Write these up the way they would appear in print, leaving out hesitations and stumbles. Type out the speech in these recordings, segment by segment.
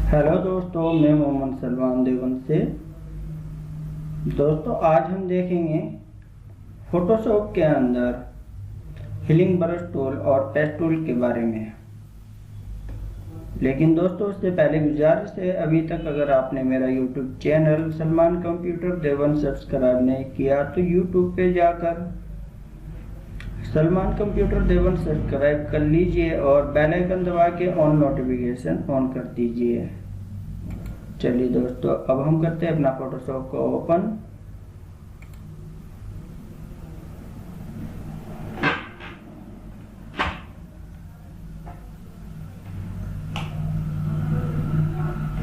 Hello दोस्तों, मैं मोहम्मद सलमान देवबंद से। दोस्तों, आज हम देखेंगे फोटोशॉप के अंदर हीलिंग ब्रश टूल और पेस्ट टूल के बारे में। लेकिन दोस्तों, उससे पहले गुजारिश है, अभी तक अगर आपने मेरा YouTube channel Salman computer Deoband subscribe नहीं किया तो यूट्यूब पे जाकर सलमान कंप्यूटर देवबंद सब्सक्राइब कर लीजिए और बेल आइकन दबा के ऑन नोटिफिकेशन ऑन कर दीजिए। चलिए दोस्तों, अब हम करते हैं अपना फोटोशॉप को ओपन।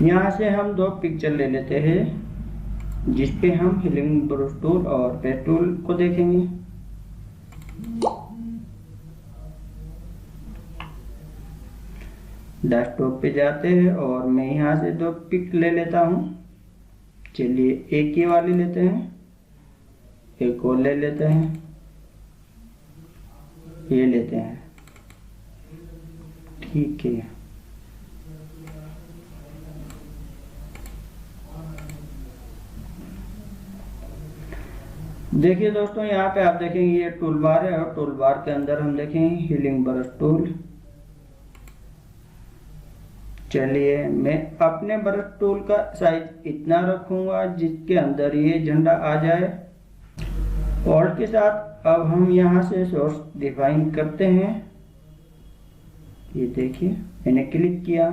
यहाँ से हम दो पिक्चर ले लेते हैं जिसपे हम हीलिंग ब्रश टूल और पेस्ट टूल को देखेंगे। डेस्कटॉप पे जाते हैं और मैं यहाँ से दो पिक ले लेता हूँ। चलिए, एक ये वाली लेते हैं, एक और ले लेते हैं, ये लेते हैं। ठीक है, देखिए दोस्तों, यहाँ पे आप देखेंगे ये टूल बार है और टूल बार के अंदर हम देखेंगे हीलिंग ब्रश टूल। चलिए, मैं अपने ब्रश टूल का साइज इतना रखूंगा जिसके अंदर ये झंडा आ जाए। और के साथ अब हम यहाँ से सोर्स डिफाइन करते हैं। ये देखिए, मैंने क्लिक किया।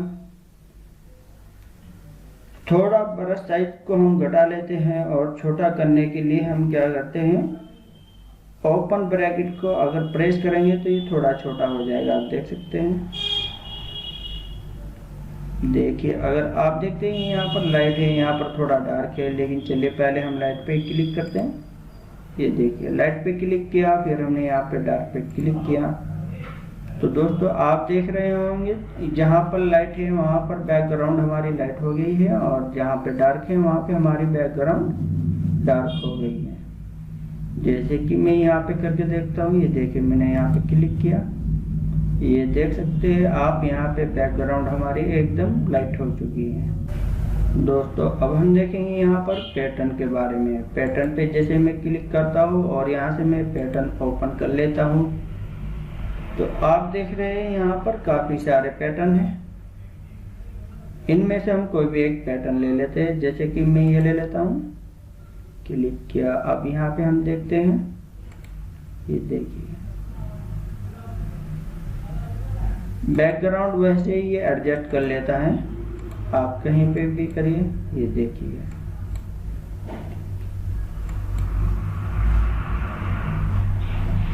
थोड़ा ब्रश साइज को हम घटा लेते हैं और छोटा करने के लिए हम क्या करते हैं, ओपन ब्रैकेट को अगर प्रेस करेंगे तो ये थोड़ा छोटा हो जाएगा। आप देख सकते हैं। देखिए, अगर आप देखते हैं यहाँ पर लाइट है, यहाँ पर थोड़ा डार्क है, लेकिन चलिए पहले हम लाइट पे क्लिक करते हैं। ये देखिए, लाइट पे क्लिक किया, फिर हमने यहाँ पे डार्क पे क्लिक किया। तो दोस्तों, आप देख रहे होंगे जहाँ पर लाइट है वहाँ पर बैकग्राउंड हमारी लाइट हो गई है और जहाँ पे डार्क है वहाँ पे हमारी बैकग्राउंड डार्क हो गई है। जैसे कि मैं यहाँ पे करके देखता हूँ। ये देखिए, मैंने यहाँ पे क्लिक किया, ये देख सकते हैं आप, यहाँ पे बैकग्राउंड हमारी एकदम लाइट हो चुकी है। दोस्तों, अब हम देखेंगे यहाँ पर पैटर्न के बारे में। पैटर्न पे जैसे मैं क्लिक करता हूँ और यहाँ से मैं पैटर्न ओपन कर लेता हूँ तो आप देख रहे हैं यहाँ पर काफी सारे पैटर्न हैं। इनमें से हम कोई भी एक पैटर्न ले लेते हैं। जैसे कि मैं ये ले लेता हूँ, क्लिक किया। अब यहाँ पे हम देखते हैं, ये देखिए बैकग्राउंड वैसे ही ये एडजस्ट कर लेता है, आप कहीं पे भी करिए। ये देखिए,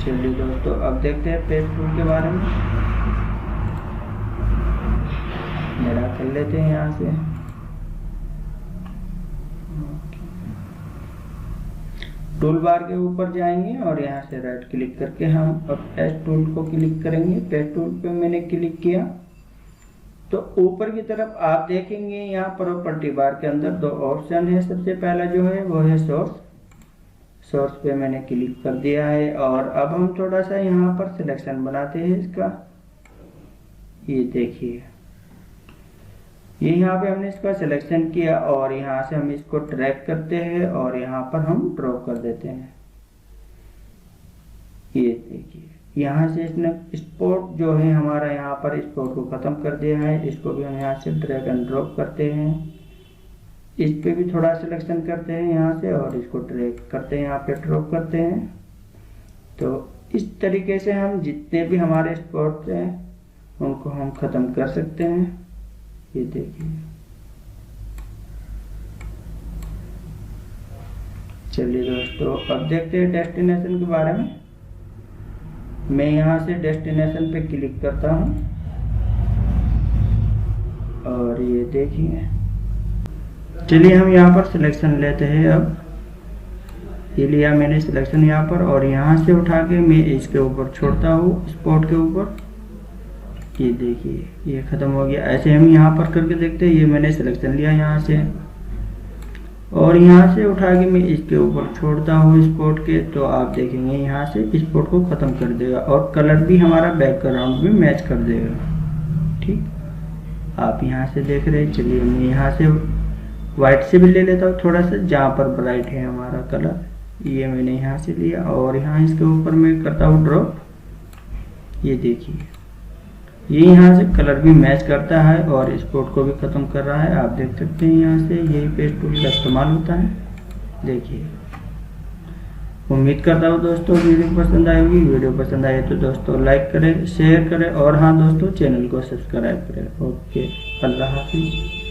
चलिए दोस्तों, अब देखते हैं पेस्ट टूल के बारे में। मेरा कर लेते हैं यहाँ से। टूल बार के ऊपर जाएंगे और यहाँ से राइट क्लिक करके हम अब पेस्ट टूल को क्लिक करेंगे। पेस्ट टूल पे मैंने क्लिक किया तो ऊपर की तरफ आप देखेंगे यहाँ प्रॉपर्टी बार के अंदर दो ऑप्शन है। सबसे पहला जो है वो है सोर्स। सोर्स पे मैंने क्लिक कर दिया है और अब हम थोड़ा सा यहाँ पर सिलेक्शन बनाते हैं इसका। ये देखिए, ये यहाँ पे हमने इसका सिलेक्शन किया और यहाँ से हम इसको ट्रैक करते हैं और यहाँ पर हम ड्रॉ कर देते हैं। ये देखिए, यहाँ से इसने स्पॉट जो है हमारा यहाँ पर स्पॉट को खत्म कर दिया है। इसको भी हम यहाँ से ड्रैग एंड ड्रॉप करते हैं। इस पे भी थोड़ा सिलेक्शन करते हैं यहाँ से और इसको ड्रैग करते हैं, यहाँ पे ड्रॉप करते हैं। तो इस तरीके से हम जितने भी हमारे स्पॉट हैं उनको हम खत्म कर सकते हैं। ये देखिए, चलिए दोस्तों, अब देखते हैं डेस्टिनेशन के बारे में। मैं यहाँ से डेस्टिनेशन पे क्लिक करता हूँ और ये देखिए, चलिए हम यहाँ पर सिलेक्शन लेते हैं। अब ये लिया मैंने सिलेक्शन यहाँ पर और यहाँ से उठा के मैं इसके ऊपर छोड़ता हूँ, स्पॉट के ऊपर। ये देखिए, ये खत्म हो गया। ऐसे हम यहाँ पर करके देखते हैं। ये मैंने सिलेक्शन लिया यहाँ से और यहाँ से उठा के मैं इसके ऊपर छोड़ता हूँ स्पॉट के, तो आप देखेंगे यहाँ से स्पॉट को खत्म कर देगा और कलर भी हमारा बैकग्राउंड में मैच कर देगा। ठीक, आप यहाँ से देख रहे हैं। चलिए मैं यहाँ से वाइट से भी ले लेता हूँ थोड़ा सा, जहाँ पर ब्राइट है हमारा कलर, ये मैंने यहाँ से लिया और यहाँ इसके ऊपर मैं करता हूँ ड्रॉप। ये देखिए ये यहाँ से कलर भी मैच करता है और स्पॉट को भी ख़त्म कर रहा है। आप देख सकते हैं यहाँ से यही पेस्ट टूल का इस्तेमाल होता है। देखिए उम्मीद करता हूँ दोस्तों वीडियो पसंद आएगी। वीडियो पसंद आए तो दोस्तों लाइक करें, शेयर करें और हाँ दोस्तों चैनल को सब्सक्राइब करें। ओके, अल्लाह हाफिज़।